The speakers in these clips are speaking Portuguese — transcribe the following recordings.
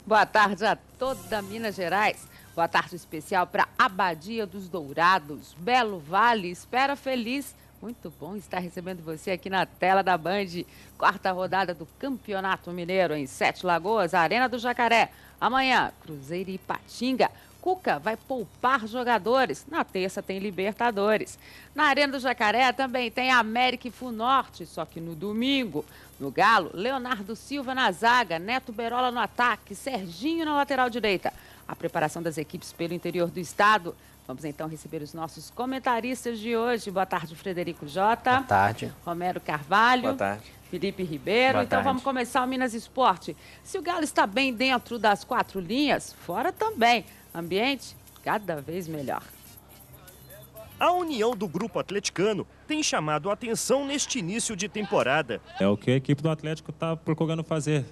Boa tarde a toda Minas Gerais. Boa tarde especial para Abadia dos Dourados, Belo Vale, Espera Feliz. Muito bom estar recebendo você aqui na tela da Band. Quarta rodada do Campeonato Mineiro em Sete Lagoas, Arena do Jacaré. Amanhã, Cruzeiro e Ipatinga. Cuca vai poupar jogadores. Na terça tem Libertadores. Na Arena do Jacaré também tem América e Funorte, só que no domingo. No Galo, Leonardo Silva na zaga, Neto Berola no ataque, Serginho na lateral direita. A preparação das equipes pelo interior do estado. Vamos então receber os nossos comentaristas de hoje. Boa tarde, Frederico Jota. Boa tarde. Romero Carvalho. Boa tarde. Felipe Ribeiro. Boa então tarde. vamos começar o Minas Esporte. Se o Galo está bem dentro das quatro linhas, fora também. Ambiente cada vez melhor. A união do grupo atleticano tem chamado a atenção neste início de temporada. É o que a equipe do Atlético está procurando fazer,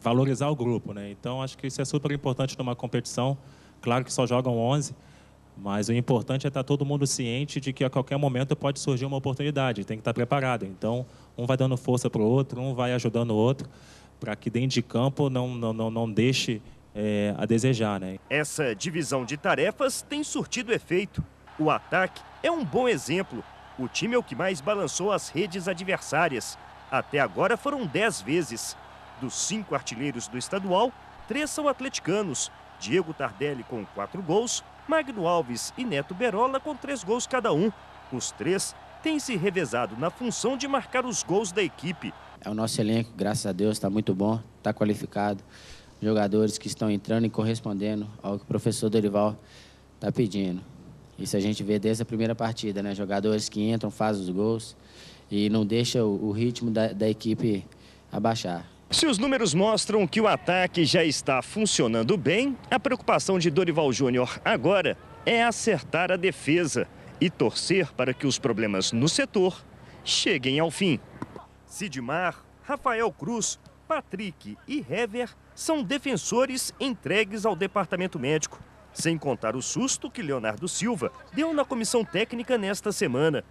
valorizar o grupo, né? Então acho que isso é super importante numa competição. Claro que só jogam 11, mas o importante é estar todo mundo ciente de que a qualquer momento pode surgir uma oportunidade, tem que estar preparado. Então um vai dando força para o outro, um vai ajudando o outro, para que dentro de campo não deixe a desejar, né? Essa divisão de tarefas tem surtido efeito. O ataque é um bom exemplo. O time é o que mais balançou as redes adversárias. Até agora foram 10 vezes. Dos 5 artilheiros do estadual, 3 são atleticanos. Diego Tardelli com 4 gols, Magno Alves e Neto Berola com 3 gols cada um. Os 3 têm se revezado na função de marcar os gols da equipe. O nosso elenco, graças a Deus, está muito bom, está qualificado. Jogadores que estão entrando e correspondendo ao que o professor Dorival está pedindo. Isso a gente vê desde a primeira partida, né? Jogadores que entram, fazem os gols e não deixam o ritmo da equipe abaixar. Se os números mostram que o ataque já está funcionando bem, a preocupação de Dorival Júnior agora é acertar a defesa e torcer para que os problemas no setor cheguem ao fim. Sidmar, Rafael Cruz, Patrick e Hever são defensores entregues ao departamento médico. Sem contar o susto que Leonardo Silva deu na comissão técnica nesta semana.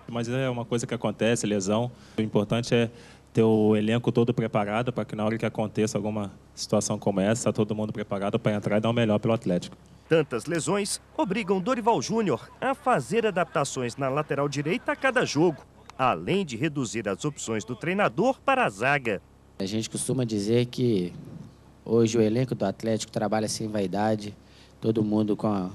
Mas é uma coisa que acontece, lesão. O importante é ter o elenco todo preparado para que na hora que aconteça alguma situação como essa, está todo mundo preparado para entrar e dar o melhor pelo Atlético. Tantas lesões obrigam Dorival Júnior a fazer adaptações na lateral direita a cada jogo, além de reduzir as opções do treinador para a zaga. A gente costuma dizer que hoje o elenco do Atlético trabalha sem vaidade, todo mundo com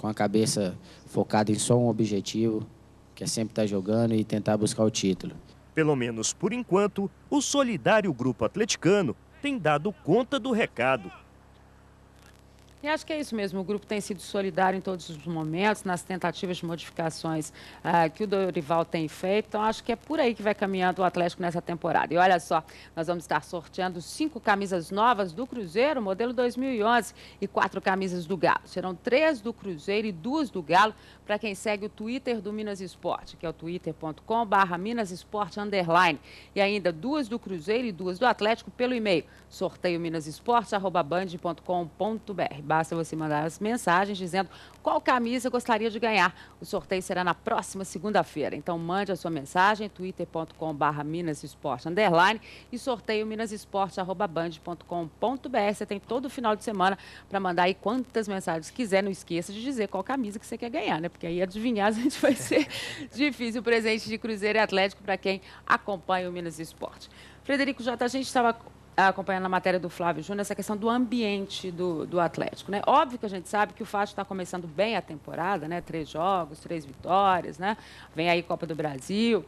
a cabeça focada em só um objetivo, que é sempre estar jogando e tentar buscar o título. Pelo menos por enquanto, o solidário grupo atleticano tem dado conta do recado. E acho que é isso mesmo, o grupo tem sido solidário em todos os momentos, nas tentativas de modificações que o Dorival tem feito. Então, acho que é por aí que vai caminhando o Atlético nessa temporada. E olha só, nós vamos estar sorteando 5 camisas novas do Cruzeiro, modelo 2011, e 4 camisas do Galo. Serão 3 do Cruzeiro e 2 do Galo, para quem segue o Twitter do Minas Esporte, que é o twitter.com/minasesporte_. E ainda 2 do Cruzeiro e 2 do Atlético pelo e-mail, sorteio minasesporte@band.com.br. Basta você mandar as mensagens dizendo qual camisa gostaria de ganhar. O sorteio será na próxima segunda-feira. Então, mande a sua mensagem, twitter.com/minasesporte_ e sorteio minasesporte@band.com.br. Você tem todo o final de semana para mandar aí quantas mensagens quiser. Não esqueça de dizer qual camisa que você quer ganhar, né? Porque aí adivinhar a gente vai ser difícil. O presente de Cruzeiro e Atlético para quem acompanha o Minas Esporte. Frederico Jota, a gente estava acompanhando a matéria do Flávio Júnior, essa questão do ambiente do Atlético, né? Óbvio que a gente sabe que o fato está começando bem a temporada, né? 3 jogos, 3 vitórias, né? Vem aí Copa do Brasil.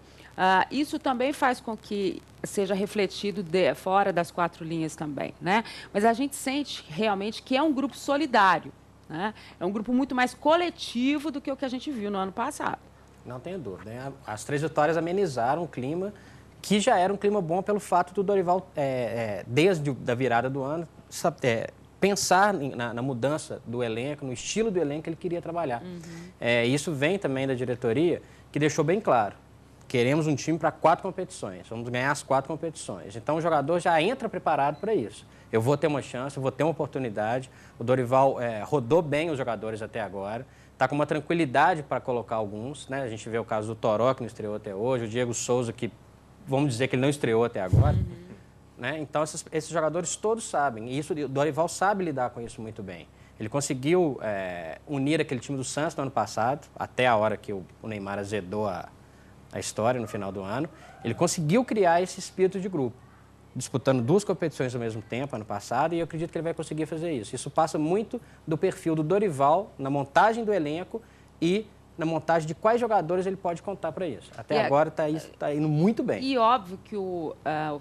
Isso também faz com que seja refletido fora das 4 linhas também, né? Mas a gente sente realmente que é um grupo solidário, né? É um grupo muito mais coletivo do que o que a gente viu no ano passado. Não tenho dúvida, né? As 3 vitórias amenizaram o clima, que já era um clima bom pelo fato do Dorival, desde a virada do ano, pensar na mudança do elenco, no estilo do elenco que ele queria trabalhar. Isso vem também da diretoria, que deixou bem claro. Queremos um time para 4 competições, vamos ganhar as 4 competições. Então o jogador já entra preparado para isso. Eu vou ter uma chance, eu vou ter uma oportunidade. O Dorival rodou bem os jogadores até agora. Está com uma tranquilidade para colocar alguns, né? A gente vê o caso do Toró, que não estreou até hoje, o Diego Souza, que vamos dizer que ele não estreou até agora. né? Então, esses jogadores todos sabem. E isso, o Dorival sabe lidar com isso muito bem. Ele conseguiu unir aquele time do Santos no ano passado, até a hora que o Neymar azedou a história no final do ano. Ele conseguiu criar esse espírito de grupo, disputando 2 competições ao mesmo tempo, ano passado, e eu acredito que ele vai conseguir fazer isso. Isso passa muito do perfil do Dorival na montagem do elenco e na montagem de quais jogadores ele pode contar para isso. Até agora está indo muito bem. E óbvio que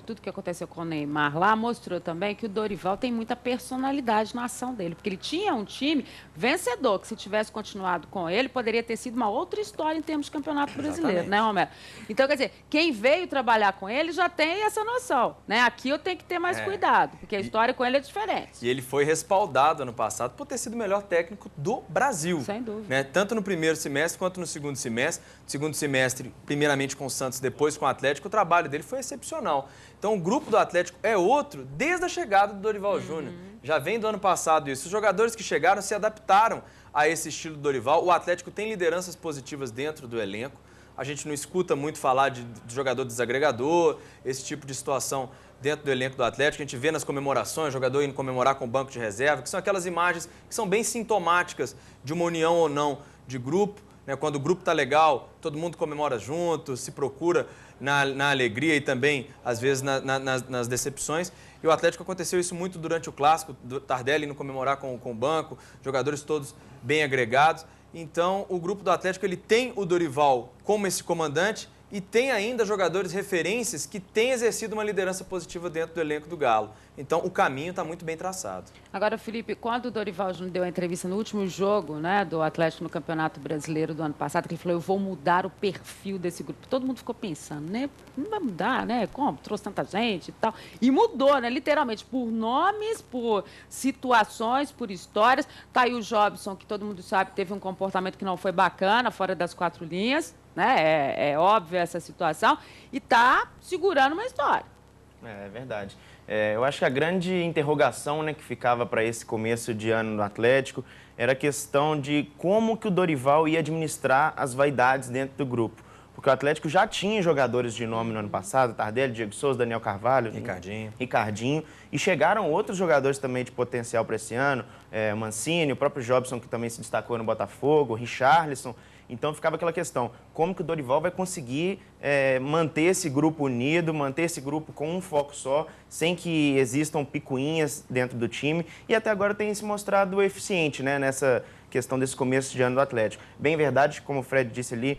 tudo que aconteceu com o Neymar lá mostrou também que o Dorival tem muita personalidade na ação dele, porque ele tinha um time vencedor, que se tivesse continuado com ele, poderia ter sido uma outra história em termos de campeonato brasileiro, né, Romero? Então, quer dizer, quem veio trabalhar com ele já tem essa noção, né? Aqui eu tenho que ter mais cuidado, porque a história com ele é diferente. E ele foi respaldado ano passado por ter sido o melhor técnico do Brasil. Sem dúvida. Né? Tanto no primeiro semestre quanto no segundo semestre. No segundo semestre, primeiramente com o Santos, depois com o Atlético, o trabalho dele foi excepcional. Então, o grupo do Atlético é outro desde a chegada do Dorival Júnior. Já vem do ano passado isso. Os jogadores que chegaram se adaptaram a esse estilo do Dorival. O Atlético tem lideranças positivas dentro do elenco. A gente não escuta muito falar de jogador desagregador, esse tipo de situação dentro do elenco do Atlético. A gente vê nas comemorações, jogador indo comemorar com o banco de reserva, que são aquelas imagens que são bem sintomáticas de uma união ou não de grupo. Quando o grupo está legal, todo mundo comemora junto, se procura na alegria e também, às vezes, nas decepções. E o Atlético aconteceu isso muito durante o Clássico, do Tardelli indo comemorar com o banco, jogadores todos bem agregados. Então, o grupo do Atlético ele tem o Dorival como esse comandante e tem ainda jogadores referências que têm exercido uma liderança positiva dentro do elenco do Galo. Então, o caminho está muito bem traçado. Agora, Felipe, quando o Dorival Júnior deu a entrevista no último jogo, né, do Atlético no Campeonato Brasileiro do ano passado, que ele falou, eu vou mudar o perfil desse grupo. Todo mundo ficou pensando, né? Não vai mudar, né? Como? Trouxe tanta gente e tal. E mudou, né? Literalmente, por nomes, por situações, por histórias. Tá aí o Jobson, que todo mundo sabe, teve um comportamento que não foi bacana, fora das 4 linhas. Né? É óbvio essa situação, e está segurando uma história. É verdade. Eu acho que a grande interrogação, né, que ficava para esse começo de ano no Atlético era a questão de como que o Dorival ia administrar as vaidades dentro do grupo. Porque o Atlético já tinha jogadores de nome no ano passado, Tardelli, Diego Souza, Daniel Carvalho, Ricardinho, e chegaram outros jogadores também de potencial para esse ano, Mancini, o próprio Jobson, que também se destacou no Botafogo, Richarlison. Então ficava aquela questão, como que o Dorival vai conseguir manter esse grupo unido, manter esse grupo com um foco só, sem que existam picuinhas dentro do time, e até agora tem se mostrado eficiente, né, nessa questão desse começo de ano do Atlético. Bem verdade, como o Fred disse ali,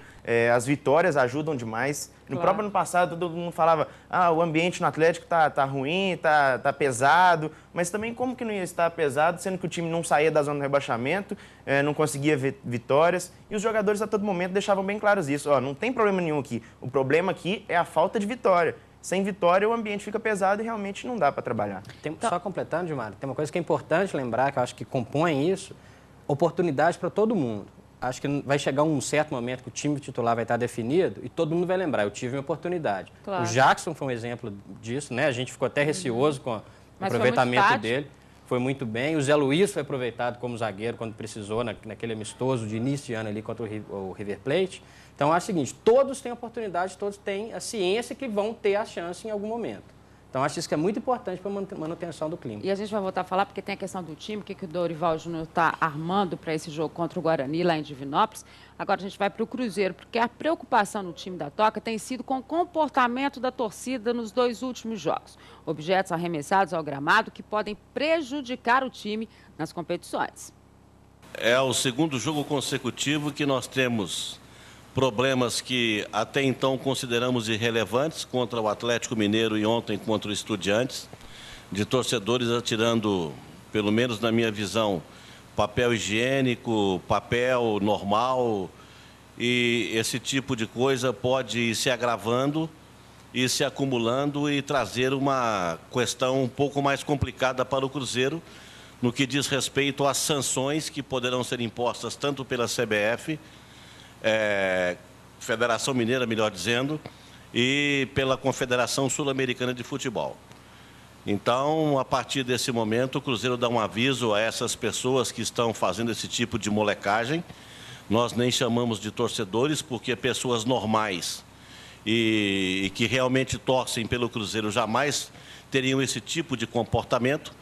as vitórias ajudam demais. No próprio ano passado, todo mundo falava, o ambiente no Atlético tá ruim, tá pesado, mas também como que não ia estar pesado, sendo que o time não saía da zona do rebaixamento, não conseguia vitórias, e os jogadores a todo momento deixavam bem claros isso, não tem problema nenhum aqui, o problema aqui é a falta de vitória. Sem vitória, o ambiente fica pesado e realmente não dá para trabalhar. Só completando, Gilmar, tem uma coisa que é importante lembrar, que eu acho que compõe isso, oportunidade para todo mundo. Acho que vai chegar um certo momento que o time titular vai estar definido e todo mundo vai lembrar, eu tive uma oportunidade. Claro. O Jackson foi um exemplo disso, né? A gente ficou até receoso com o aproveitamento dele. Foi muito bem. O Zé Luiz foi aproveitado como zagueiro quando precisou, naquele amistoso de início de ano ali contra o River Plate. Então, acho o seguinte, todos têm oportunidade, todos têm a ciência que vão ter a chance em algum momento. Então, acho isso que é muito importante para a manutenção do clima. E a gente vai voltar a falar, porque tem a questão do time, o que o Dorival Júnior está armando para esse jogo contra o Guarani, lá em Divinópolis. Agora a gente vai para o Cruzeiro, porque a preocupação no time da Toca tem sido com o comportamento da torcida nos 2 últimos jogos. Objetos arremessados ao gramado que podem prejudicar o time nas competições. É o segundo jogo consecutivo que nós temos problemas que até então consideramos irrelevantes contra o Atlético Mineiro e ontem contra o Estudiantes, de torcedores atirando, pelo menos na minha visão, papel higiênico, papel normal, e esse tipo de coisa pode ir se agravando e se acumulando e trazer uma questão um pouco mais complicada para o Cruzeiro no que diz respeito às sanções que poderão ser impostas tanto pela CBF, Federação Mineira, melhor dizendo, e pela Confederação Sul-Americana de Futebol. Então, a partir desse momento, o Cruzeiro dá um aviso a essas pessoas que estão fazendo esse tipo de molecagem. Nós nem chamamos de torcedores, porque pessoas normais e que realmente torcem pelo Cruzeiro jamais teriam esse tipo de comportamento,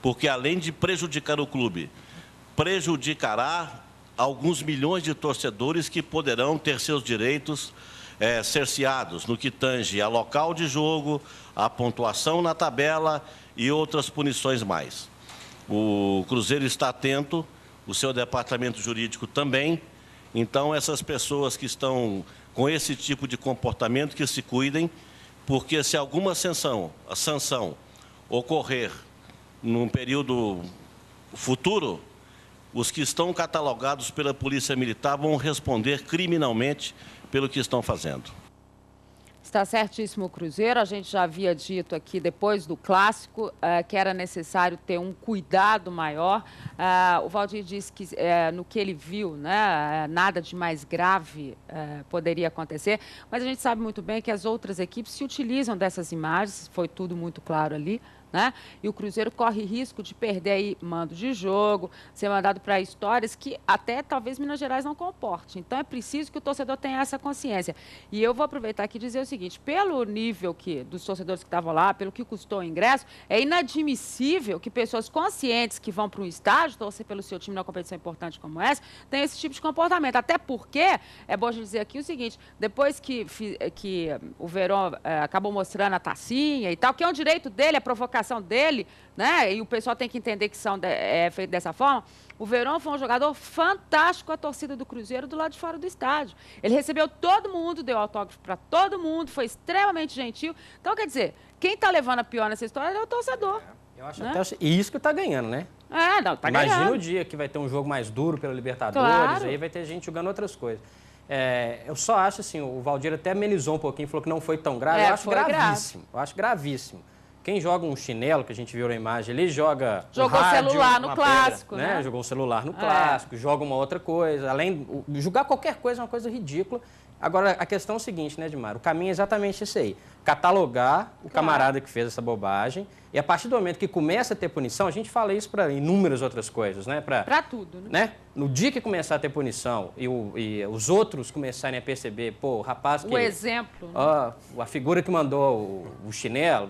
porque além de prejudicar o clube, prejudicará alguns milhões de torcedores que poderão ter seus direitos cerceados no que tange a local de jogo, a pontuação na tabela e outras punições mais. O Cruzeiro está atento, o seu departamento jurídico também. Então, essas pessoas que estão com esse tipo de comportamento, que se cuidem, porque se alguma sanção ocorrer num período futuro, os que estão catalogados pela Polícia Militar vão responder criminalmente pelo que estão fazendo. Está certíssimo o Cruzeiro. A gente já havia dito aqui, depois do Clássico, que era necessário ter um cuidado maior. O Valdir disse que, no que ele viu, né, nada de mais grave poderia acontecer. Mas a gente sabe muito bem que as outras equipes se utilizam dessas imagens, foi tudo muito claro ali. Né? E o Cruzeiro corre risco de perder aí mando de jogo, ser mandado para histórias que até talvez Minas Gerais não comporte. Então é preciso que o torcedor tenha essa consciência. E eu vou aproveitar aqui e dizer o seguinte: pelo nível dos torcedores que estavam lá, pelo que custou o ingresso, é inadmissível que pessoas conscientes que vão para um estádio torcer pelo seu time numa competição importante como essa tenham esse tipo de comportamento. Até porque, é bom dizer aqui o seguinte: depois que o Verón acabou mostrando a tacinha e tal, que é um direito dele, a provocação dele, né? E o pessoal tem que entender que é feito dessa forma. O Verón foi um jogador fantástico, a torcida do Cruzeiro do lado de fora do estádio. Ele recebeu todo mundo, deu autógrafo para todo mundo, foi extremamente gentil. Então, quer dizer, quem está levando a pior nessa história é o torcedor. Eu acho até e isso que está ganhando, né? Não, tá ganhando. Imagina o dia que vai ter um jogo mais duro pela Libertadores, claro. Aí vai ter gente jogando outras coisas. Eu só acho assim, o Valdir até amenizou um pouquinho, falou que não foi tão grave. Eu acho gravíssimo. Eu acho gravíssimo. Quem joga um chinelo, que a gente viu na imagem, ele joga jogou um rádio, celular no Clássico, pedra, né? Jogou um celular no Clássico, joga uma outra coisa. Jogar qualquer coisa é uma coisa ridícula. Agora, a questão é o seguinte, né, Edmar? O caminho é exatamente esse aí. Catalogar o camarada que fez essa bobagem. E a partir do momento que começa a ter punição, a gente fala isso para inúmeras outras coisas, né? Para tudo, né? No dia que começar a ter punição e os outros começarem a perceber, pô, o rapaz que... O exemplo. Né? A figura que mandou o chinelo...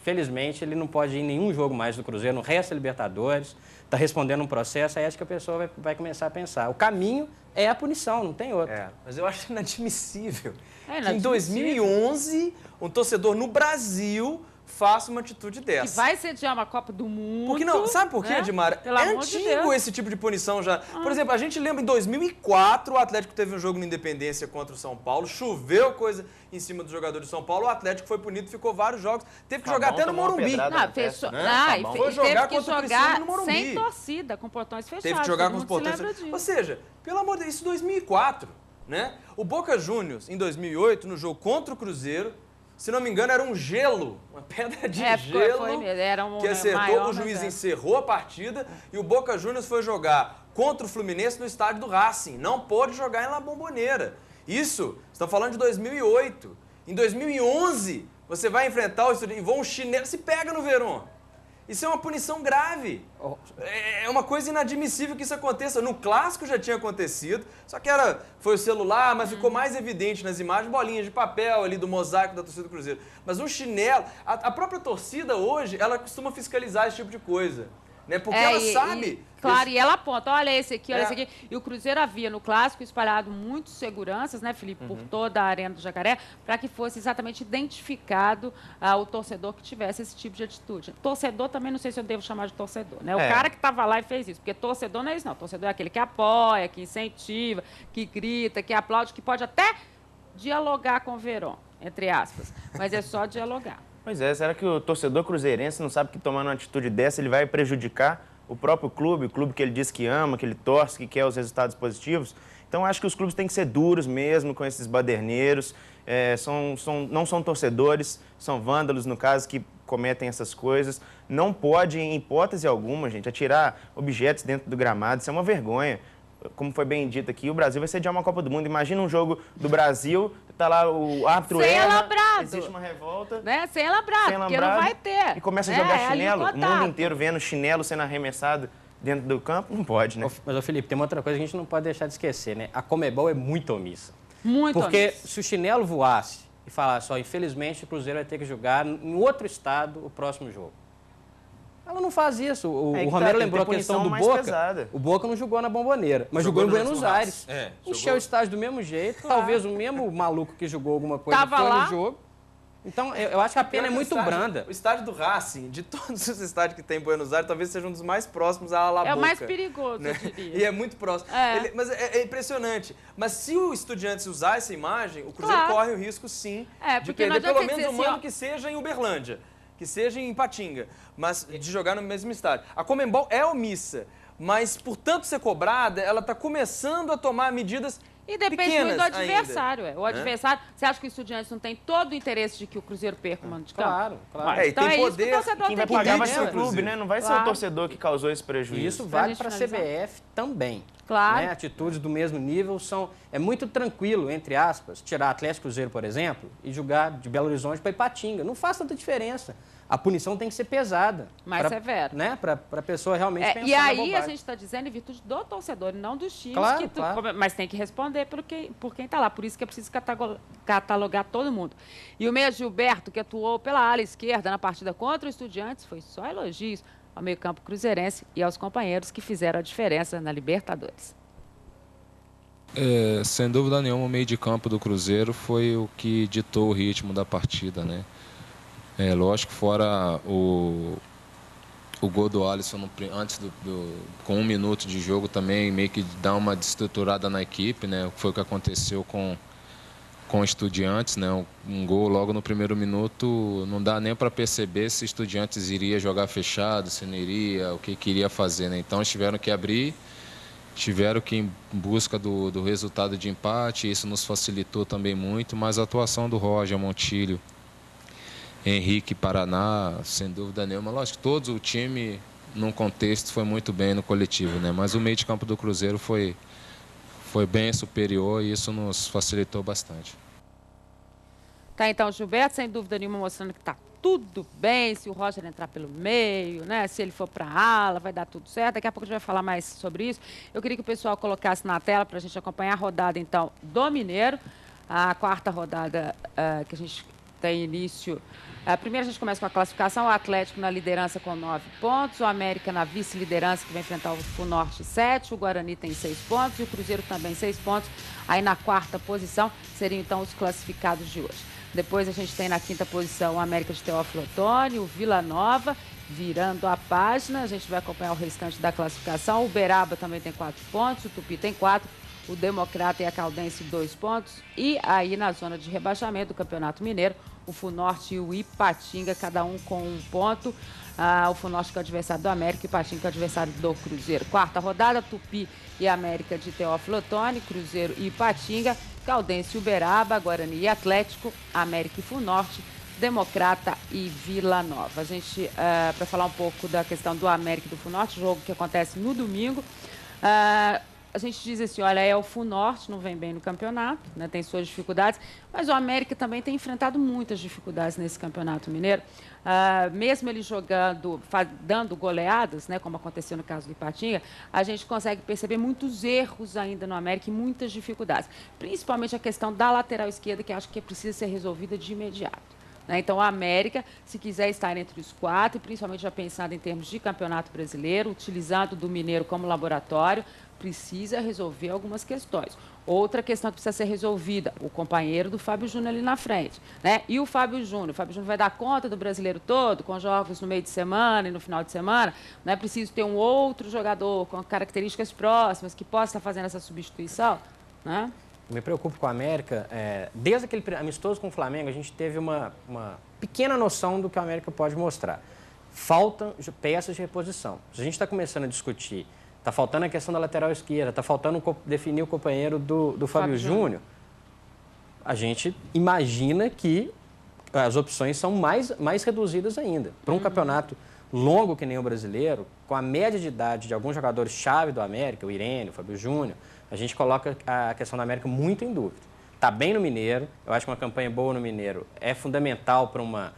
felizmente, ele não pode ir em nenhum jogo mais do Cruzeiro, no resto da Libertadores, está respondendo um processo, aí acho que a pessoa vai começar a pensar. O caminho é a punição, não tem outro. Mas eu acho inadmissível que em 2011, um torcedor no Brasil faça uma atitude dessa. Que vai sediar uma Copa do Mundo. Porque não, sabe por quê, né? Edmar? É antigo esse tipo de punição já. Por exemplo, a gente lembra em 2004, o Atlético teve um jogo na Independência contra o São Paulo, choveu coisa em cima do jogador de São Paulo, o Atlético foi punido, ficou vários jogos, teve que jogar até no Morumbi. Foi jogar contra o Criciúma no Morumbi. Sem torcida, com portões fechados. Teve que jogar com os portões fechados. Ou seja, pelo amor de Deus, isso em 2004, né? O Boca Juniors, em 2008, no jogo contra o Cruzeiro, se não me engano, era um gelo, uma pedra de gelo que acertou, o juiz encerrou a partida e o Boca Juniors foi jogar contra o Fluminense no estádio do Racing. Não pôde jogar em La Bombonera. Isso, estão falando de 2008. Em 2011, você vai enfrentar o Estudiantes e vão um chinelo, se pega no Verón. Isso é uma punição grave. É uma coisa inadmissível que isso aconteça. No Clássico já tinha acontecido, só que foi o celular, mas ficou mais evidente nas imagens, bolinhas de papel ali do mosaico da torcida do Cruzeiro. Mas um chinelo, a própria torcida hoje, ela costuma fiscalizar esse tipo de coisa. Né? Porque ela sabe... Claro, e ela aponta, olha esse aqui, olha esse aqui. E o Cruzeiro havia no Clássico espalhado muitos seguranças, né, Felipe, por toda a Arena do Jacaré, para que fosse exatamente identificado o torcedor que tivesse esse tipo de atitude. Torcedor também, não sei se eu devo chamar de torcedor, né? O cara que estava lá e fez isso, porque torcedor não é isso, não. Torcedor é aquele que apoia, que incentiva, que grita, que aplaude, que pode até dialogar com o Verón, entre aspas, mas é só dialogar. Pois é, será que o torcedor cruzeirense não sabe que tomando uma atitude dessa ele vai prejudicar o próprio clube, o clube que ele diz que ama, que ele torce, que quer os resultados positivos? Então, acho que os clubes têm que ser duros mesmo com esses baderneiros, não são torcedores, são vândalos, no caso, que cometem essas coisas. Não pode, em hipótese alguma, gente, atirar objetos dentro do gramado, isso é uma vergonha. Como foi bem dito aqui, o Brasil vai sediar uma Copa do Mundo. Imagina um jogo do Brasil, tá lá o árbitro erra, existe uma revolta. Né? Sem alambrado, porque não vai ter. E começa a jogar chinelo, o mundo inteiro vendo chinelo sendo arremessado dentro do campo, não pode, né? Mas, Felipe, tem uma outra coisa que a gente não pode deixar de esquecer, né? A Conmebol é muito omissa. Muito Porque omissa. Se o chinelo voasse e falar só, infelizmente o Cruzeiro vai ter que jogar em outro estado o próximo jogo. Ela não faz isso. O Romero lembrou a questão do Boca. Pesada. O Boca não jogou na Bomboneira, mas jogou em Buenos Aires. Encheu o estádio do mesmo jeito. Claro. Talvez o mesmo maluco que jogou alguma coisa Tava foi lá. no jogo. Então, eu acho que a pena é muito branda. O estádio do Racing, de todos os estádios que tem em Buenos Aires, talvez seja um dos mais próximos à La Boca. É o mais perigoso, né? eu diria. E é muito próximo. É. Mas é impressionante. Mas se o Estudiantes usar essa imagem, o Cruzeiro Claro. corre o risco, sim, de porque não perder adianta pelo menos dizer um assim, mando ó, que seja em Uberlândia, que seja em Ipatinga, mas de jogar no mesmo estádio. A Conmebol é omissa, mas por tanto ser cobrada, ela está começando a tomar medidas E depende pequenas muito do adversário. ainda, O adversário, você acha que o Estudiantes não tem todo o interesse de que o Cruzeiro perca o mando de campo? Claro, claro. É, e Então tem é isso que poder, o torcedor Quem tem vai que pagar vai entender. ser o clube, né? Não vai ser o Claro. torcedor que causou esse prejuízo. E isso Pra vale gente para a finalizar. CBF também. Claro. Né? Atitudes do mesmo nível são... É muito tranquilo, entre aspas, tirar Atlético Cruzeiro, por exemplo, e jogar de Belo Horizonte para Ipatinga. Não faz tanta diferença. A punição tem que ser pesada. Mais severa. Né? Para a pessoa realmente pensar E na aí a bobagem. gente está dizendo em virtude do torcedor e não dos times. Claro, claro. Mas tem que responder por quem está lá. Por isso que é preciso catalogar todo mundo. E o meia Gilberto, que atuou pela ala esquerda na partida contra o Estudiantes, foi só elogios ao meio-campo cruzeirense e aos companheiros que fizeram a diferença na Libertadores. Sem dúvida nenhuma, o meio de campo do Cruzeiro foi o que ditou o ritmo da partida, né? Lógico, fora o gol do Alisson antes com 1 minuto de jogo também, meio que dá uma desestruturada na equipe, né? Foi o que aconteceu com Estudiantes, né? Um gol logo no primeiro minuto, não dá nem para perceber se Estudiantes iria jogar fechado, se não iria, o que queria fazer, né? Então eles tiveram que abrir, tiveram que ir em busca do resultado de empate, isso nos facilitou também muito, mas a atuação do Roger, Montilho, Henrique, Paraná, sem dúvida nenhuma. Lógico, todo o time, num contexto, foi muito bem no coletivo, né? Mas o meio de campo do Cruzeiro foi bem superior e isso nos facilitou bastante. Tá, então, Gilberto, sem dúvida nenhuma, mostrando que está tudo bem, se o Roger entrar pelo meio, né? Se ele for para a ala, vai dar tudo certo. Daqui a pouco a gente vai falar mais sobre isso. Eu queria que o pessoal colocasse na tela para a gente acompanhar a rodada, então, do Mineiro. A quarta rodada que a gente tem início. Primeiro a gente começa com a classificação, o Atlético na liderança com 9 pontos, o América na vice-liderança que vai enfrentar o Funorte 7, o Guarani tem 6 pontos e o Cruzeiro também 6 pontos. Aí na quarta posição seriam então os classificados de hoje. Depois a gente tem na quinta posição o América de Teófilo Otoni, o Vila Nova, virando a página. A gente vai acompanhar o restante da classificação. O Uberaba também tem 4 pontos, o Tupi tem 4, o Democrata e a Caldense 2 pontos. E aí na zona de rebaixamento do Campeonato Mineiro, o Funorte e o Ipatinga, cada um com 1 ponto. O Funorte que é o adversário do América e o Ipatinga que é o adversário do Cruzeiro. Quarta rodada, Tupi e América de Teófilo Otoni, Cruzeiro e Ipatinga, Caldense e Uberaba, Guarani e Atlético, América e Funorte, Democrata e Vila Nova. A gente, para falar um pouco da questão do América e do Funorte, jogo que acontece no domingo, a gente diz assim, olha, o Funorte não vem bem no campeonato, né, tem suas dificuldades, mas o América também tem enfrentado muitas dificuldades nesse campeonato mineiro. Mesmo ele jogando, dando goleadas, né, como aconteceu no caso do Ipatinga, a gente consegue perceber muitos erros ainda no América e muitas dificuldades. Principalmente a questão da lateral esquerda, que acho que precisa ser resolvida de imediato. Então, a América, se quiser estar entre os 4, principalmente já pensando em termos de campeonato brasileiro, utilizando do Mineiro como laboratório, precisa resolver algumas questões. Outra questão que precisa ser resolvida, o companheiro do Fábio Júnior ali na frente, né? E o Fábio Júnior vai dar conta do brasileiro todo, com jogos no meio de semana e no final de semana? Não é preciso ter um outro jogador com características próximas que possa estar fazendo essa substituição, né? Me preocupo com a América. Desde aquele amistoso com o Flamengo, a gente teve uma pequena noção do que a América pode mostrar. Faltam peças de reposição. Se a gente está começando a discutir, está faltando a questão da lateral esquerda, está faltando definir o companheiro do Fábio Júnior, a gente imagina que as opções são mais reduzidas ainda. Para um campeonato longo que nem o brasileiro, com a média de idade de alguns jogadores-chave do América, o Irene, o Fábio Júnior, a gente coloca a questão da América muito em dúvida. Está bem no Mineiro, eu acho que uma campanha boa no Mineiro é fundamental para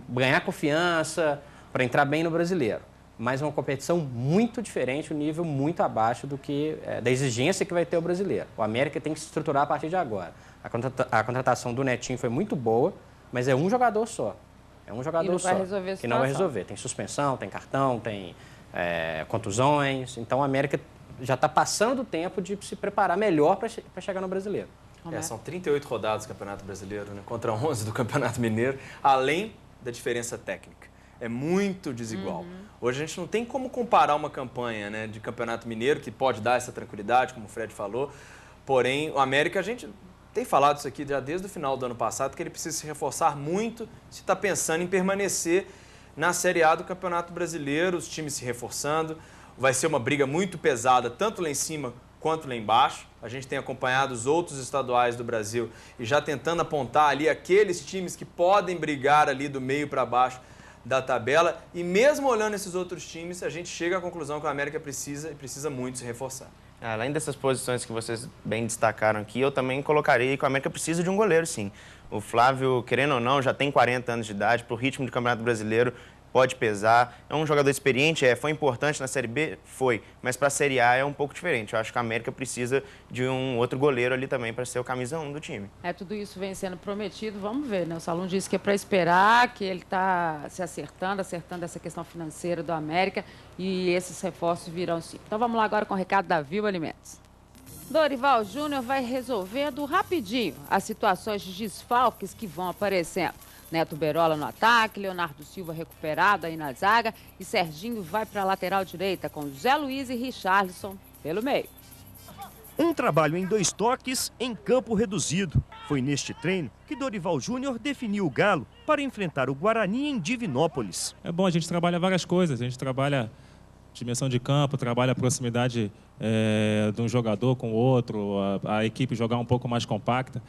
ganhar confiança, para entrar bem no brasileiro. Mas é uma competição muito diferente, um nível muito abaixo da exigência que vai ter o brasileiro. O América tem que se estruturar a partir de agora. A contratação do Netinho foi muito boa, mas é um jogador só. É um jogador só. Que não vai resolver. Tem suspensão, tem cartão, tem contusões. Então, a América já está passando do tempo de se preparar melhor para chegar no Brasileiro. São 38 rodadas do Campeonato Brasileiro, né? Contra 11 do Campeonato Mineiro, além da diferença técnica. É muito desigual. Hoje a gente não tem como comparar uma campanha, né, de Campeonato Mineiro, que pode dar essa tranquilidade, como o Fred falou. Porém, o América, a gente tem falado isso aqui já desde o final do ano passado, que ele precisa se reforçar muito se está pensando em permanecer na Série A do Campeonato Brasileiro, os times se reforçando. Vai ser uma briga muito pesada, tanto lá em cima quanto lá embaixo. A gente tem acompanhado os outros estaduais do Brasil e já tentando apontar ali aqueles times que podem brigar ali do meio para baixo da tabela. E mesmo olhando esses outros times, a gente chega à conclusão que o América precisa muito se reforçar. Além dessas posições que vocês bem destacaram aqui, eu também colocaria que o América precisa de um goleiro, sim. O Flávio, querendo ou não, já tem 40 anos de idade, para o ritmo do Campeonato Brasileiro pode pesar. É um jogador experiente, foi importante na Série B? Foi, mas para a Série A é um pouco diferente. Eu acho que a América precisa de um outro goleiro ali também para ser o camisa 1 do time. Tudo isso vem sendo prometido, vamos ver, né? O Salum disse que é para esperar, que ele está se acertando essa questão financeira do América e esses reforços virão sim. Então vamos lá agora com o recado da Viu Alimentos. Dorival Júnior vai resolvendo rapidinho as situações de desfalques que vão aparecendo. Neto Berola no ataque, Leonardo Silva recuperado aí na zaga e Serginho vai para a lateral direita com Zé Luiz e Richarlison pelo meio. Um trabalho em 2 toques em campo reduzido. Foi neste treino que Dorival Júnior definiu o Galo para enfrentar o Guarani em Divinópolis. É bom, a gente trabalha várias coisas. A gente trabalha dimensão de campo, trabalha a proximidade de um jogador com o outro, a equipe jogar um pouco mais compacta.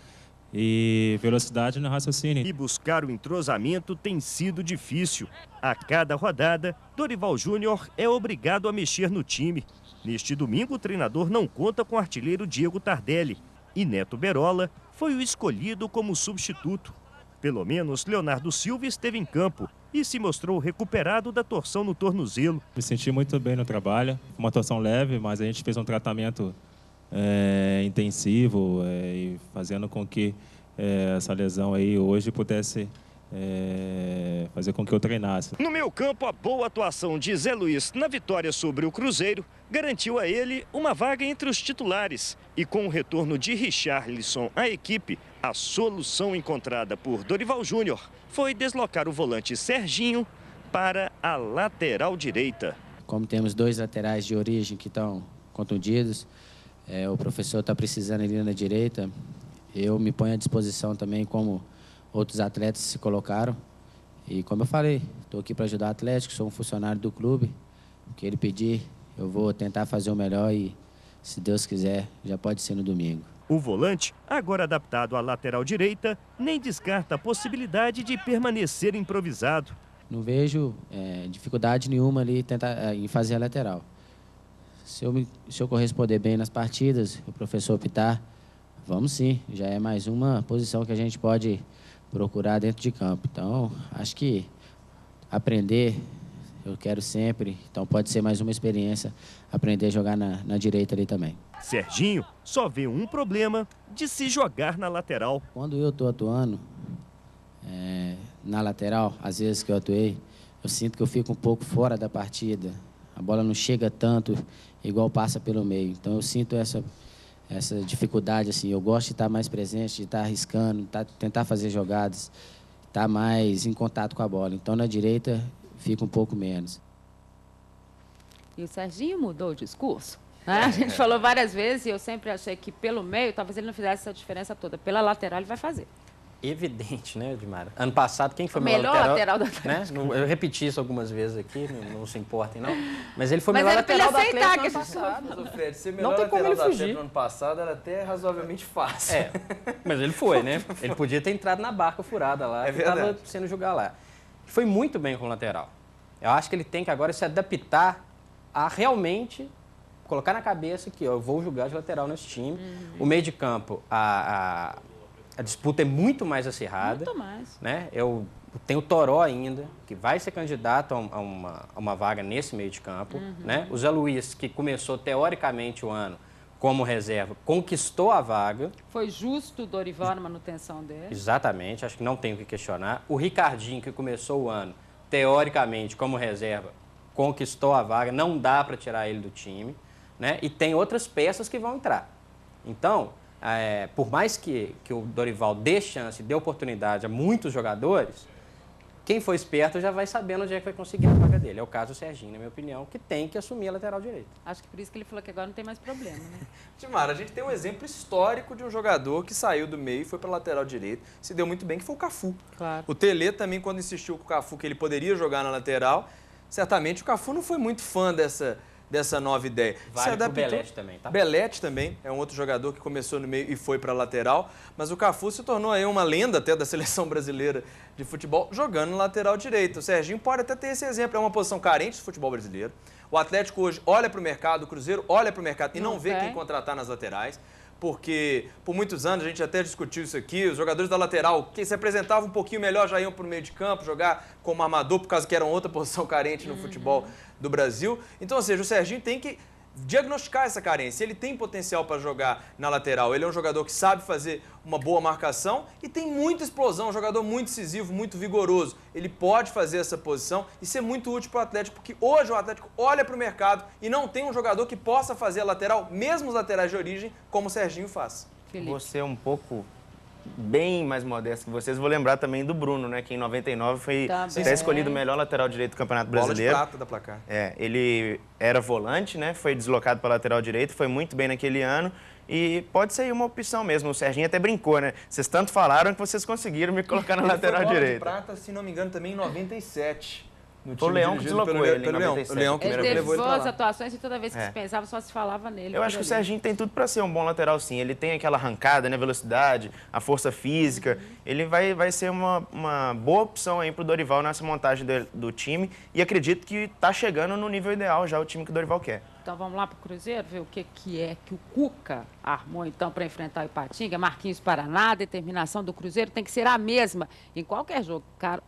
E velocidade no raciocínio. E buscar o entrosamento tem sido difícil. A cada rodada, Dorival Júnior é obrigado a mexer no time. Neste domingo, o treinador não conta com o artilheiro Diego Tardelli. E Neto Berola foi o escolhido como substituto. Pelo menos, Leonardo Silva esteve em campo e se mostrou recuperado da torção no tornozelo. Me senti muito bem no trabalho. Uma torção leve, mas a gente fez um tratamento intensivo e fazendo com que essa lesão aí hoje pudesse fazer com que eu treinasse. No meio campo, a boa atuação de Zé Luiz na vitória sobre o Cruzeiro garantiu a ele uma vaga entre os titulares. E com o retorno de Richarlison à equipe, a solução encontrada por Dorival Júnior foi deslocar o volante Serginho para a lateral direita. Como temos 2 laterais de origem que estão contundidos, o professor está precisando ali na direita. Eu me ponho à disposição também, como outros atletas se colocaram. E como eu falei, estou aqui para ajudar o Atlético, sou um funcionário do clube. O que ele pedir, eu vou tentar fazer o melhor e, se Deus quiser, já pode ser no domingo. O volante, agora adaptado à lateral direita, nem descarta a possibilidade de permanecer improvisado. Não vejo dificuldade nenhuma ali em fazer a lateral. Se eu corresponder bem nas partidas, o professor optar, vamos sim. Já é mais uma posição que a gente pode procurar dentro de campo. Então, acho que aprender, eu quero sempre. Então, pode ser mais uma experiência, aprender a jogar na direita ali também. Serginho só vê um problema de se jogar na lateral. Quando eu estou atuando na lateral, às vezes que eu atuei, eu sinto que eu fico um pouco fora da partida. A bola não chega tanto, igual passa pelo meio. Então, eu sinto essa dificuldade, assim. Eu gosto de estar mais presente, de estar arriscando, tentar fazer jogadas, estar mais em contato com a bola. Então, na direita, fica um pouco menos. E o Serginho mudou o discurso, né? A gente falou várias vezes e eu sempre achei que pelo meio, talvez ele não fizesse essa diferença toda. Pela lateral, ele vai fazer. Evidente, né, Edmara? Ano passado, quem foi o melhor lateral do Atlético? Né? Eu repeti isso algumas vezes aqui, não se importem, não. Mas ele foi o melhor lateral do Atlético no ano passado. Mas, Fred, ser melhor lateral do Atlético no ano passado era até razoavelmente fácil. Mas ele foi, né? Ele podia ter entrado na barca furada lá, que estava sendo julgado lá. Foi muito bem com o lateral. Eu acho que ele tem que agora se adaptar a realmente colocar na cabeça que eu vou jogar de lateral nesse time. O meio de campo, a disputa é muito mais acirrada. Muito mais. Né? Eu tenho o Toró ainda, que vai ser candidato a uma vaga nesse meio de campo. Né? O Zé Luiz, que começou teoricamente o ano como reserva, conquistou a vaga. Foi justo o Dorival na manutenção dele? Exatamente, acho que não tem o que questionar. O Ricardinho, que começou o ano, teoricamente, como reserva, conquistou a vaga, não dá para tirar ele do time, né? E tem outras peças que vão entrar. Então, por mais que o Dorival dê chance, dê oportunidade a muitos jogadores, quem for esperto já vai sabendo onde é que vai conseguir a vaga dele. É o caso do Serginho, na minha opinião, que tem que assumir a lateral direita. Acho que por isso que ele falou que agora não tem mais problema, né? Timara, a gente tem um exemplo histórico de um jogador que saiu do meio e foi para a lateral direita, se deu muito bem, que foi o Cafu. Claro. O Tele também, quando insistiu com o Cafu que ele poderia jogar na lateral, certamente o Cafu não foi muito fã dessa nova ideia. Vale pro Belete também, tá? Belete também é um outro jogador que começou no meio e foi para a lateral, mas o Cafu se tornou aí uma lenda até da seleção brasileira de futebol, jogando no lateral direito. O Serginho pode até ter esse exemplo, é uma posição carente do futebol brasileiro. O Atlético hoje olha para o mercado, o Cruzeiro olha para o mercado e não vê quem contratar nas laterais, porque por muitos anos a gente até discutiu isso aqui, os jogadores da lateral que se apresentavam um pouquinho melhor já iam para o meio de campo, jogar como armador, por causa que era outra posição carente no futebol do Brasil. Então, ou seja, o Serginho tem que diagnosticar essa carência. Ele tem potencial para jogar na lateral. Ele é um jogador que sabe fazer uma boa marcação e tem muita explosão, um jogador muito incisivo, muito vigoroso. Ele pode fazer essa posição e ser muito útil para o Atlético, porque hoje o Atlético olha para o mercado e não tem um jogador que possa fazer a lateral, mesmo os laterais de origem, como o Serginho faz. Felipe. Você é um pouco bem mais modesto que vocês. Vou lembrar também do Bruno, né, que em 99 foi até escolhido o melhor lateral direito do Campeonato Brasileiro. Bola de prata da Placar. Ele era volante, né, foi deslocado para a lateral direito, foi muito bem naquele ano e pode ser uma opção mesmo. O Serginho até brincou, né? Vocês tanto falaram que vocês conseguiram me colocar na lateral foi bola direita. De prata, se não me engano, também em 97. Foi o Leão que deslocou ele em 97. O Leão que ele levou ele boas pra lá. atuações e toda vez que se pensava só se falava nele. Eu acho que o Serginho tem tudo para ser um bom lateral, sim. Ele tem aquela arrancada, né, velocidade, a força física. Ele vai ser uma boa opção aí para o Dorival nessa montagem do time. E acredito que está chegando no nível ideal já o time que o Dorival quer. Então vamos lá para o Cruzeiro, ver o que é que o Cuca armou então para enfrentar o Ipatinga. Marquinhos Paraná, a determinação do Cruzeiro tem que ser a mesma em qualquer jogo.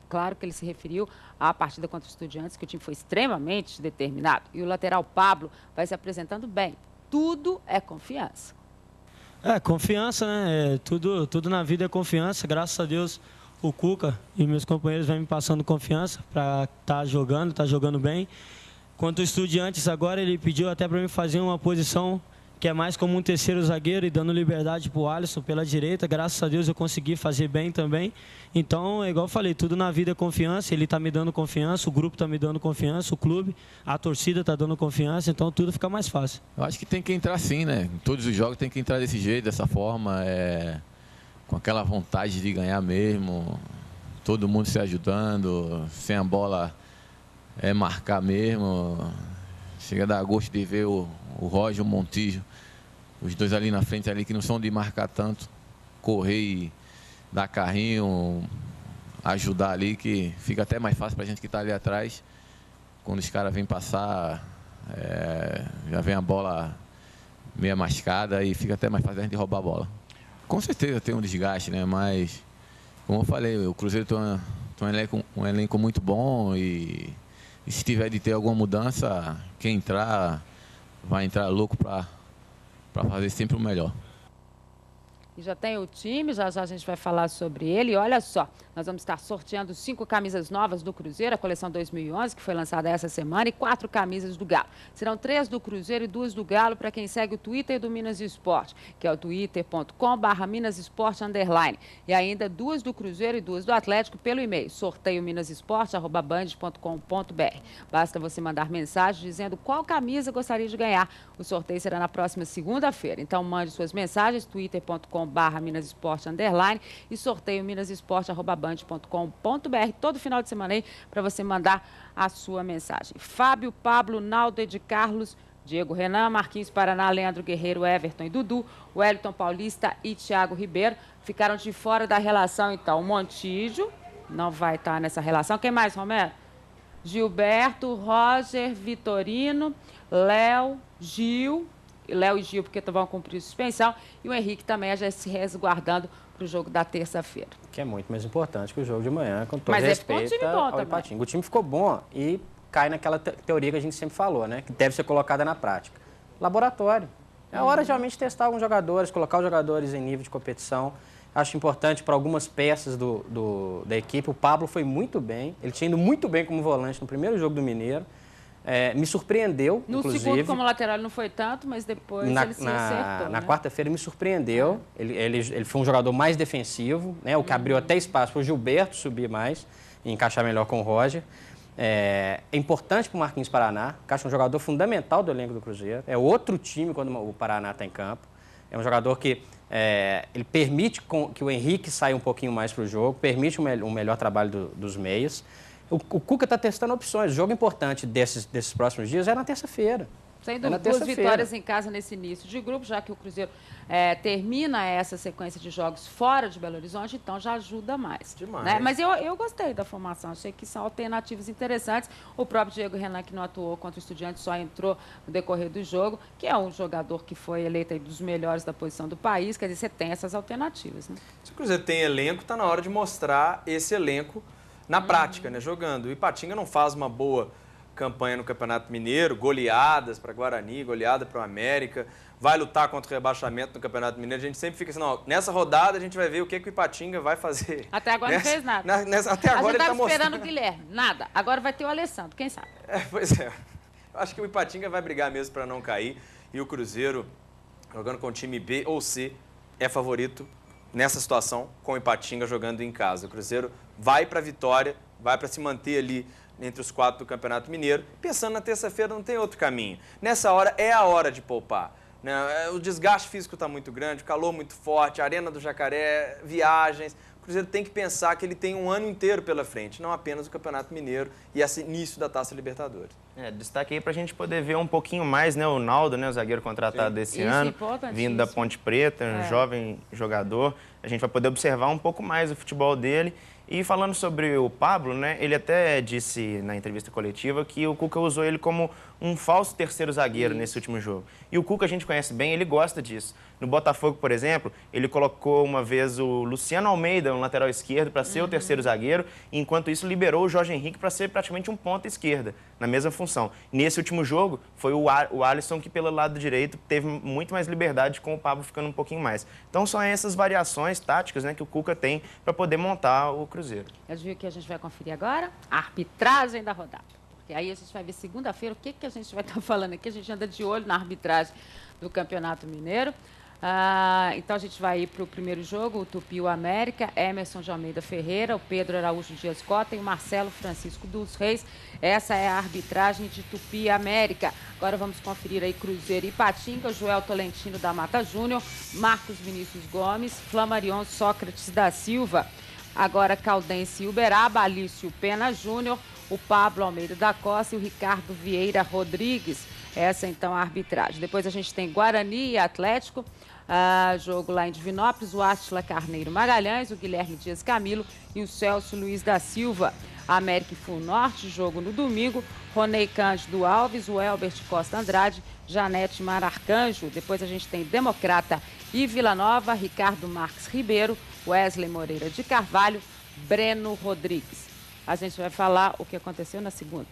Claro que ele se referiu à partida contra os Estudiantes, que o time foi extremamente determinado. E o lateral Pablo vai se apresentando bem. Tudo é confiança. Confiança, né? Tudo na vida é confiança. Graças a Deus, o Cuca e meus companheiros vêm me passando confiança para estar jogando bem. Quanto ao Estudiantes agora, ele pediu até para mim fazer uma posição que é mais como um terceiro zagueiro e dando liberdade para o Alisson pela direita. Graças a Deus eu consegui fazer bem também. Então, igual eu falei, tudo na vida é confiança. Ele está me dando confiança, o grupo está me dando confiança, o clube, a torcida está dando confiança. Então, tudo fica mais fácil. Eu acho que tem que entrar assim, né? Em todos os jogos tem que entrar desse jeito, dessa forma, com aquela vontade de ganhar mesmo. Todo mundo se ajudando, sem a bola marcar mesmo. Chega a dar gosto de ver o Roger e o Montijo, os dois ali na frente, ali que não são de marcar tanto, correr e dar carrinho, ajudar ali, que fica até mais fácil para a gente que está ali atrás. Quando os caras vêm passar, já vem a bola meia mascada e fica até mais fácil a gente roubar a bola. Com certeza tem um desgaste, né? Mas, como eu falei, o Cruzeiro tem um elenco muito bom e se tiver de ter alguma mudança, quem entrar vai entrar louco para fazer sempre o melhor. E já tem o time, já a gente vai falar sobre ele. E olha só, nós vamos estar sorteando 5 camisas novas do Cruzeiro, a coleção 2011, que foi lançada essa semana, e 4 camisas do Galo. Serão 3 do Cruzeiro e 2 do Galo para quem segue o Twitter do Minas Esporte, que é o twitter.com/minasesporte_. E ainda 2 do Cruzeiro e 2 do Atlético pelo e-mail, sorteio minasesporte@band.com.br. Basta você mandar mensagem dizendo qual camisa gostaria de ganhar. O sorteio será na próxima segunda-feira. Então mande suas mensagens, twitter.com/minasesporte_ e sorteio minasesporte@band.com.br todo final de semana aí para você mandar a sua mensagem. Fábio, Pablo, Naldo, Ed Carlos, Diego Renan, Marquinhos Paraná, Leandro Guerreiro, Everton e Dudu, Wellington Paulista e Thiago Ribeiro ficaram de fora da relação, então. O Montijo não vai estar nessa relação. Quem mais, Romero? Gilberto, Roger, Vitorino, Léo e Gil, porque vão cumprir suspensão, e o Henrique também já se resguardando para o jogo da terça-feira. Que é muito mais importante que o jogo de manhã, com todo Mas respeito ficou um time bom ao também. Ipatinga. O time ficou bom e cai naquela teoria que a gente sempre falou, né? Que deve ser colocada na prática. Laboratório. É hora de realmente testar alguns jogadores, colocar os jogadores em nível de competição. Acho importante para algumas peças da equipe. O Pablo foi muito bem, ele tinha ido muito bem como volante no primeiro jogo do Mineiro. Me surpreendeu, no inclusive. No segundo, como lateral, ele não foi tanto, mas depois ele se acertou. Na quarta-feira, ele me surpreendeu. Ele foi um jogador mais defensivo, né? O que abriu até espaço para o Gilberto subir mais e encaixar melhor com o Roger. É importante para o Marquinhos Paraná, que acho um jogador fundamental do elenco do Cruzeiro. É outro time quando o Paraná está em campo. É um jogador que ele permite que o Henrique saia um pouquinho mais para o jogo, permite um melhor trabalho dos meias. O Cuca está testando opções. O jogo importante desses próximos dias é na terça-feira. Sem dúvida, 2 vitórias em casa nesse início de grupo, já que o Cruzeiro termina essa sequência de jogos fora de Belo Horizonte, então já ajuda mais. Demais. Né? Mas eu gostei da formação, achei que são alternativas interessantes. O próprio Diego Renan, que não atuou contra o Estudiantes, só entrou no decorrer do jogo, que é um jogador que foi eleito aí dos melhores da posição do país. Quer dizer, você tem essas alternativas. Né? Se o Cruzeiro tem elenco, está na hora de mostrar esse elenco na prática, né, jogando. O Ipatinga não faz uma boa campanha no Campeonato Mineiro, goleadas para Guarani, goleada para o América, vai lutar contra o rebaixamento no Campeonato Mineiro. A gente sempre fica assim, não, nessa rodada a gente vai ver o que o Ipatinga vai fazer. Até agora não fez nada. Até agora ele está mostrando. esperando o Guilherme, nada. Agora vai ter o Alessandro, quem sabe? Pois é. Eu acho que o Ipatinga vai brigar mesmo para não cair e o Cruzeiro, jogando com o time B ou C, é favorito nessa situação com o Ipatinga jogando em casa. O Cruzeiro vai para a vitória, vai para se manter ali entre os 4 do Campeonato Mineiro. Pensando na terça-feira, não tem outro caminho. Nessa hora, é a hora de poupar. Né? O desgaste físico está muito grande, o calor muito forte, a Arena do Jacaré, viagens. O Cruzeiro tem que pensar que ele tem um ano inteiro pela frente, não apenas o Campeonato Mineiro e esse início da Taça Libertadores. Destaque aí para a gente poder ver um pouquinho mais, né, o Naldo, né, o zagueiro contratado desse ano, vindo da Ponte Preta, um jovem jogador. A gente vai poder observar um pouco mais o futebol dele. E falando sobre o Pablo, né, ele até disse na entrevista coletiva que o Cuca usou ele como um falso terceiro zagueiro nesse último jogo. E o Cuca a gente conhece bem, ele gosta disso. No Botafogo, por exemplo, ele colocou uma vez o Luciano Almeida, um lateral esquerdo, para ser o terceiro zagueiro, e enquanto isso liberou o Jorge Henrique para ser praticamente um ponta esquerda, na mesma função. Nesse último jogo, foi o Alisson que pelo lado direito teve muito mais liberdade, com o Pablo ficando um pouquinho mais. Então são essas variações táticas, né, que o Cuca tem para poder montar o Cruzeiro. Eu digo que a gente vai conferir agora a arbitragem da rodada. Porque aí a gente vai ver segunda-feira o que a gente vai estar falando aqui. A gente anda de olho na arbitragem do Campeonato Mineiro. Então a gente vai ir para o primeiro jogo, o Tupi e o América, Emerson de Almeida Ferreira, o Pedro Araújo Dias Cota e o Marcelo Francisco dos Reis. Essa é a arbitragem de Tupi e América. Agora vamos conferir aí Cruzeiro e Ipatinga, Joel Tolentino da Mata Júnior, Marcos Vinícius Gomes, Flamarion Sócrates da Silva. Agora Caldense e Uberaba, Alício Pena Júnior, o Pablo Almeida da Costa e o Ricardo Vieira Rodrigues. Essa, então, a arbitragem. Depois a gente tem Guarani e Atlético, jogo lá em Divinópolis, o Átila Carneiro Magalhães, o Guilherme Dias Camilo e o Celso Luiz da Silva. América e Full Norte, jogo no domingo, Ronei Cândido Alves, o Elbert Costa Andrade, Janete Mar Arcanjo. Depois a gente tem Democrata e Vila Nova, Ricardo Marques Ribeiro, Wesley Moreira de Carvalho, Breno Rodrigues. A gente vai falar o que aconteceu na segunda.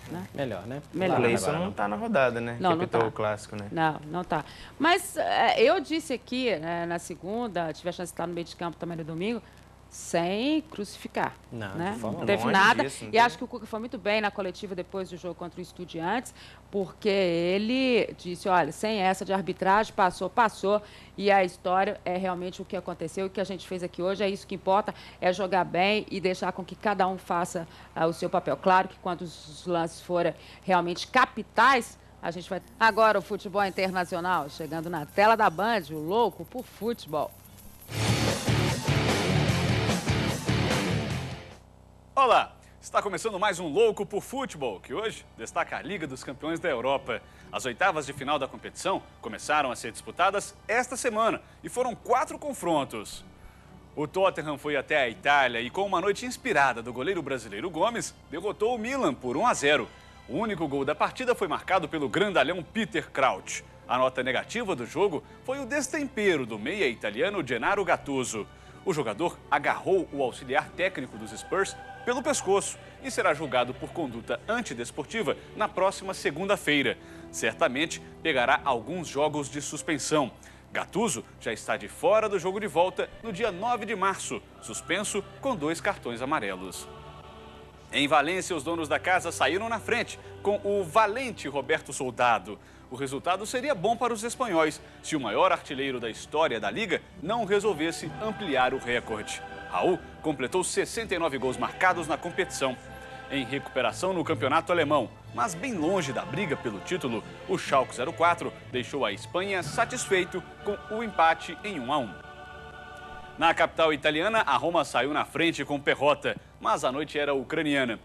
Né? Melhor, né? Melhor. O Leison não está na rodada, né? Não, que apitou não tá. O clássico, né? Não tá. Mas eu disse aqui, na segunda, tive a chance de estar no meio de campo também no domingo, sem crucificar. Não, né? de forma Não teve longe nada. disso, não E tem. acho que o Cuca foi muito bem na coletiva depois do jogo contra o Estudiantes, porque ele disse, olha, sem essa de arbitragem, passou, e a história é realmente o que aconteceu. O que a gente fez aqui hoje é isso que importa, é jogar bem e deixar com que cada um faça o seu papel. Claro que quando os lances forem realmente capitais, a gente vai... Agora o futebol internacional, chegando na tela da Band, o louco por futebol. Olá, está começando mais um Louco por Futebol, que hoje destaca a Liga dos Campeões da Europa. As oitavas de final da competição começaram a ser disputadas esta semana e foram 4 confrontos. O Tottenham foi até a Itália e, com uma noite inspirada do goleiro brasileiro Gomes, derrotou o Milan por 1-0. O único gol da partida foi marcado pelo grandalhão Peter Crouch. A nota negativa do jogo foi o destempero do meia italiano Gennaro Gattuso. O jogador agarrou o auxiliar técnico dos Spurs pelo pescoço e será julgado por conduta antidesportiva na próxima segunda-feira. certamente pegará alguns jogos de suspensão. Gattuso já está de fora do jogo de volta no dia 9 de março, suspenso com 2 cartões amarelos. Em Valência, os donos da casa saíram na frente com o valente Roberto Soldado. O resultado seria bom para os espanhóis se o maior artilheiro da história da Liga não resolvesse ampliar o recorde. Raul completou 69 gols marcados na competição. Em recuperação no campeonato alemão, mas bem longe da briga pelo título, o Schalke 04 deixou a Espanha satisfeito com o empate em 1-1. Na capital italiana, a Roma saiu na frente com Perrota, mas a noite era ucraniana.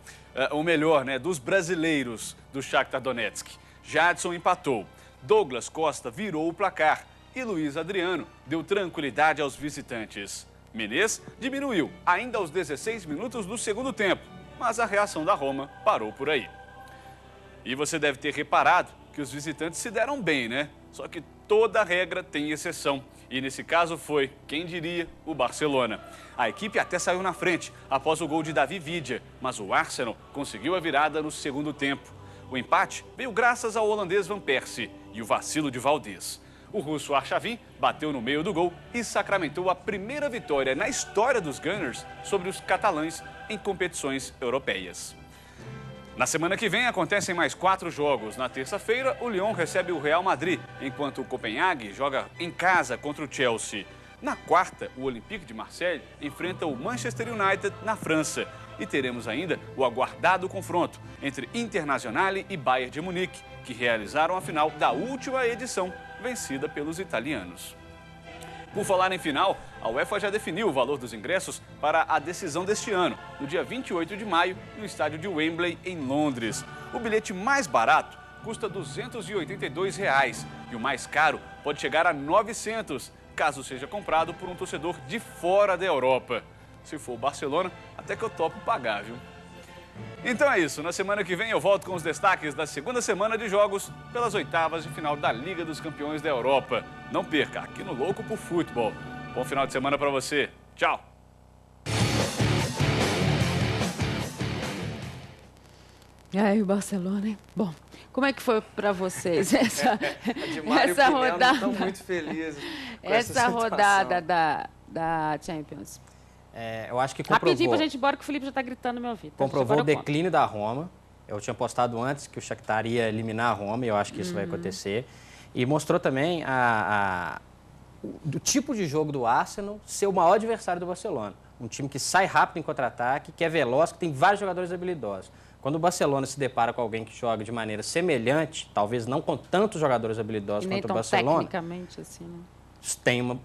O melhor, dos brasileiros do Shakhtar Donetsk. Jadson empatou, Douglas Costa virou o placar e Luiz Adriano deu tranquilidade aos visitantes. Menez diminuiu ainda aos 16 minutos do segundo tempo, mas a reação da Roma parou por aí. E você deve ter reparado que os visitantes se deram bem, né? Só que toda regra tem exceção. E nesse caso foi, quem diria, o Barcelona. A equipe até saiu na frente após o gol de Davi Vidia, mas o Arsenal conseguiu a virada no segundo tempo. O empate veio graças ao holandês Van Persie e o vacilo de Valdés. O russo Arshavin bateu no meio do gol e sacramentou a primeira vitória na história dos Gunners sobre os catalães em competições europeias. Na semana que vem acontecem mais 4 jogos. Na terça-feira, o Lyon recebe o Real Madrid, enquanto o Copenhague joga em casa contra o Chelsea. Na quarta, o Olympique de Marseille enfrenta o Manchester United na França. E teremos ainda o aguardado confronto entre Internazionale e Bayern de Munique, que realizaram a final da última edição, vencida pelos italianos. Por falar em final, a UEFA já definiu o valor dos ingressos para a decisão deste ano, no dia 28 de maio, no estádio de Wembley, em Londres. O bilhete mais barato custa R$ 282 e o mais caro pode chegar a R$ 900, caso seja comprado por um torcedor de fora da Europa. Se for o Barcelona, até que eu topo pagar, viu? Então é isso, na semana que vem eu volto com os destaques da segunda semana de jogos pelas oitavas de final da Liga dos Campeões da Europa. Não perca, aqui no Louco por Futebol. Bom final de semana para você. Tchau! E aí, o Barcelona, hein? Bom, como é que foi para vocês essa rodada? Estão muito felizes com essa rodada da Champions. Eu acho que comprovou... Rapidinho pra gente ir embora, que o Felipe já está gritando no meu ouvido. Comprovou o declínio da Roma. Eu tinha postado antes que o Shakhtar ia eliminar a Roma, e eu acho que isso vai acontecer. E mostrou também o tipo de jogo do Arsenal ser o maior adversário do Barcelona. Um time que sai rápido em contra-ataque, que é veloz, que tem vários jogadores habilidosos. Quando o Barcelona se depara com alguém que joga de maneira semelhante, talvez não com tantos jogadores habilidosos quanto o Barcelona... tecnicamente assim, né?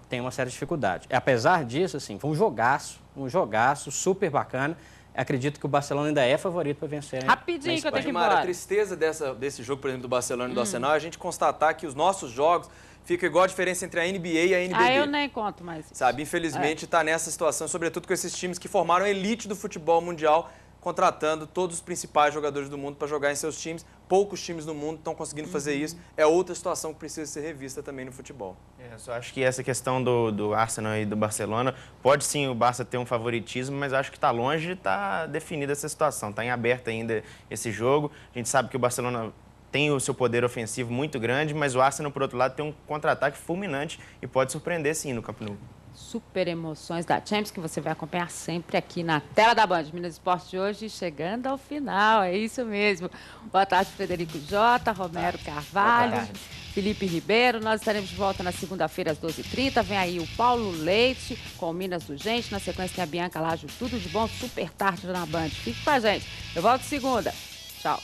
Tem uma certa dificuldade. Apesar disso, assim, foi um jogaço super bacana. Acredito que o Barcelona ainda é favorito para vencer. Rapidinho que eu tenho que ir embora. A tristeza desse jogo, por exemplo, do Barcelona e do Arsenal, é a gente constatar que os nossos jogos ficam igual a diferença entre a NBA e a NBB. Eu nem conto mais isso. Sabe, infelizmente está nessa situação, sobretudo com esses times que formaram a elite do futebol mundial, contratando todos os principais jogadores do mundo para jogar em seus times. Poucos times no mundo estão conseguindo fazer isso. É outra situação que precisa ser revista também no futebol. Eu só acho que essa questão do Arsenal e do Barcelona, pode sim o Barça ter um favoritismo, mas acho que está longe de estar definida essa situação. Está em aberto ainda esse jogo. A gente sabe que o Barcelona tem o seu poder ofensivo muito grande, mas o Arsenal, por outro lado, tem um contra-ataque fulminante e pode surpreender sim no Camp Nou. Super emoções da Champions, que você vai acompanhar sempre aqui na tela da Band. Minas Esporte de hoje chegando ao final, é isso mesmo. Boa tarde, Frederico Jota, Romero Carvalho, Felipe Ribeiro. Nós estaremos de volta na segunda-feira às 12h30. Vem aí o Paulo Leite com o Minas Urgente. Na sequência tem a Bianca Lajo. Tudo de bom, super tarde na Band. Fique com a gente. Eu volto segunda. Tchau.